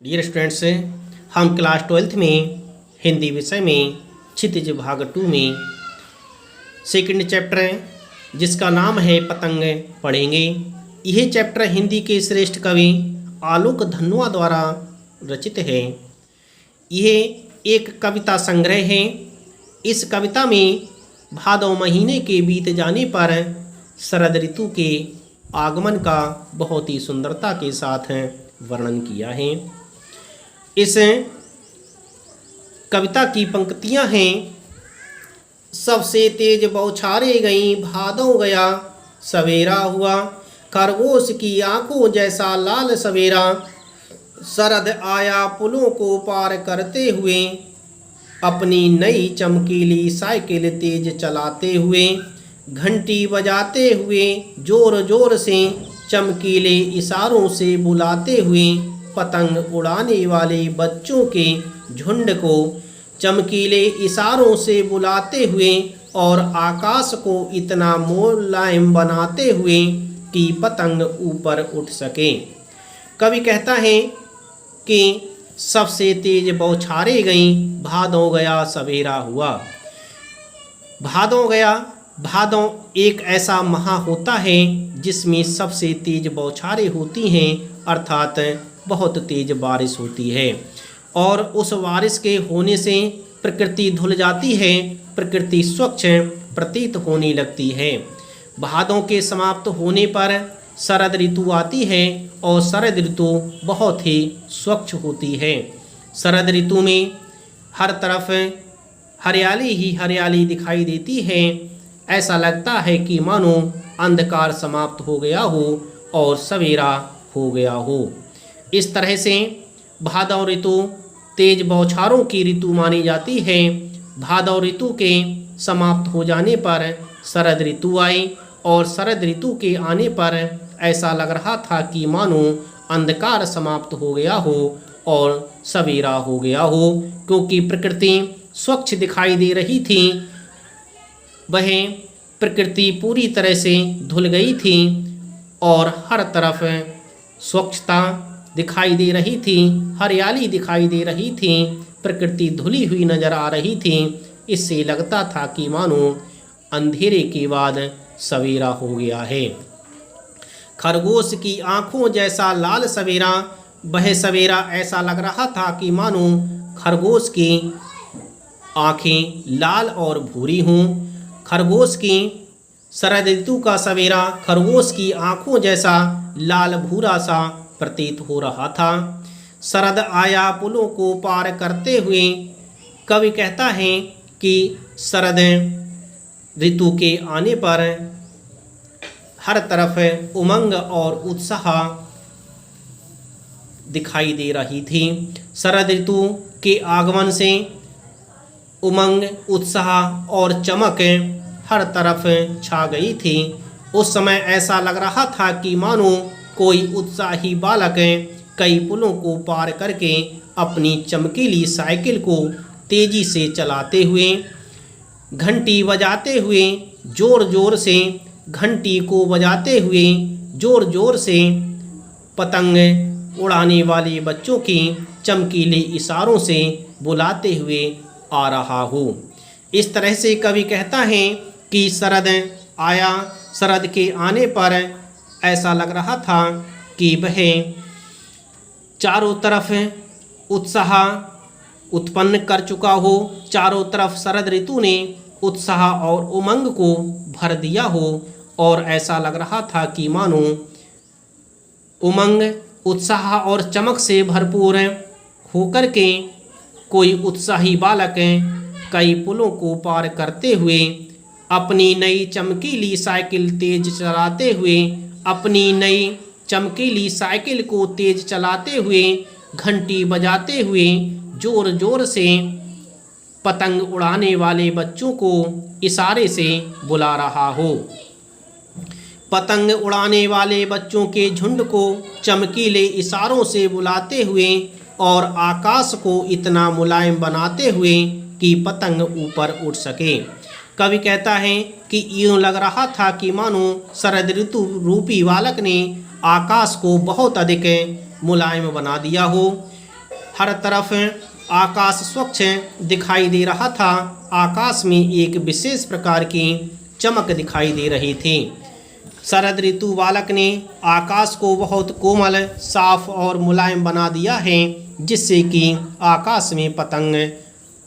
Dear students, हम class 12th में हिंदी विषय में क्षितिज भाग 2 में सेकंड चैप्टर जिसका नाम है पतंग पढ़ेंगे। यह चैप्टर हिंदी के श्रेष्ठ कवि आलोक धनुआ द्वारा रचित है। यह एक कविता संग्रह है। इस कविता में भादव महीने के बीत जाने पर शरद ऋतु के आगमन का बहुत ही सुंदरता के साथ वर्णन किया है। इस कविता की पंक्तियां हैं। सबसे तेज बौछारे गई भादों गया सवेरा हुआ, खरगोश की आंखों जैसा लाल सवेरा, शरद आया पुलों को पार करते हुए, अपनी नई चमकीली साइकिल तेज चलाते हुए, घंटी बजाते हुए, जोर जोर से चमकीले इशारों से बुलाते हुए, पतंग उड़ाने वाले बच्चों के झुंड को चमकीले इशारों से बुलाते हुए और आकाश को इतना मुलायम बनाते हुए कि पतंग ऊपर उठ सके। कवि कहता है कि सबसे तेज बौछारे गई भादों गया सवेरा हुआ। भादों गया, भादों एक ऐसा माह होता है जिसमें सबसे तेज बौछारें होती हैं, अर्थात बहुत तेज बारिश होती है और उस बारिश के होने से प्रकृति धुल जाती है, प्रकृति स्वच्छ प्रतीत होने लगती है। भादों के समाप्त होने पर शरद ऋतु आती है और शरद ऋतु बहुत ही स्वच्छ होती है। शरद ऋतु में हर तरफ हरियाली ही हरियाली दिखाई देती है। ऐसा लगता है कि मानो अंधकार समाप्त हो गया हो और सवेरा हो गया हो। इस तरह से भादव ऋतु तेज बौछारों की ऋतु मानी जाती है। भादव ऋतु के समाप्त हो जाने पर शरद ऋतु आई और शरद ऋतु के आने पर ऐसा लग रहा था कि मानो अंधकार समाप्त हो गया हो और सवेरा हो गया हो, क्योंकि प्रकृति स्वच्छ दिखाई दे रही थी। वह प्रकृति पूरी तरह से धुल गई थी और हर तरफ स्वच्छता दिखाई दे रही थी, हरियाली दिखाई दे रही थी, प्रकृति धुली हुई नजर आ रही थी। इससे लगता था कि मानो अंधेरे के बाद सवेरा हो गया है। खरगोश की आंखों जैसा लाल सवेरा, वह सवेरा ऐसा लग रहा था कि मानो खरगोश की आंखें लाल और भूरी हों। खरगोश की शरद ऋतु का सवेरा खरगोश की आंखों जैसा लाल भूरा सा प्रतीत हो रहा था। शरद आया पुलों को पार करते हुए, कवि कहता है कि शरद ऋतु के आने पर हर तरफ उमंग और उत्साह दिखाई दे रही थी। शरद ऋतु के आगमन से उमंग, उत्साह और चमक हर तरफ छा गई थी। उस समय ऐसा लग रहा था कि मानो कोई उत्साही बालक कई पुलों को पार करके अपनी चमकीली साइकिल को तेजी से चलाते हुए, घंटी बजाते हुए, जोर जोर से घंटी को बजाते हुए, जोर जोर से पतंग उड़ाने वाले बच्चों की चमकीले इशारों से बुलाते हुए आ रहा हो। इस तरह से कवि कहता है कि शरद आया। शरद के आने पर ऐसा लग रहा था कि वह चारों तरफ उत्साह उत्पन्न कर चुका हो। चारों तरफ शरद ऋतु ने उत्साह और उमंग को भर दिया हो और ऐसा लग रहा था कि मानो उमंग, उत्साह और चमक से भरपूर होकर के कोई उत्साही बालक कई पुलों को पार करते हुए, अपनी नई चमकीली साइकिल तेज चलाते हुए, अपनी नई चमकीली साइकिल को तेज चलाते हुए, घंटी बजाते हुए, जोर जोर से पतंग उड़ाने वाले बच्चों को इशारे से बुला रहा हो। पतंग उड़ाने वाले बच्चों के झुंड को चमकीले इशारों से बुलाते हुए और आकाश को इतना मुलायम बनाते हुए कि पतंग ऊपर उठ सके। कवि कहता है कि यूँ लग रहा था कि मानो शरद ऋतु रूपी बालक ने आकाश को बहुत अधिक मुलायम बना दिया हो। हर तरफ आकाश स्वच्छ दिखाई दे रहा था। आकाश में एक विशेष प्रकार की चमक दिखाई दे रही थी। शरद ऋतु बालक ने आकाश को बहुत कोमल, साफ और मुलायम बना दिया है, जिससे कि आकाश में पतंग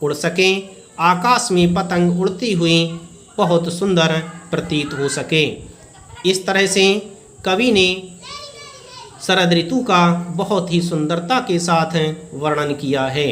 उड़ सके। आकाश में पतंग उड़ती हुई बहुत सुंदर प्रतीत हो सके। इस तरह से कवि ने शरद ऋतु का बहुत ही सुंदरता के साथ वर्णन किया है।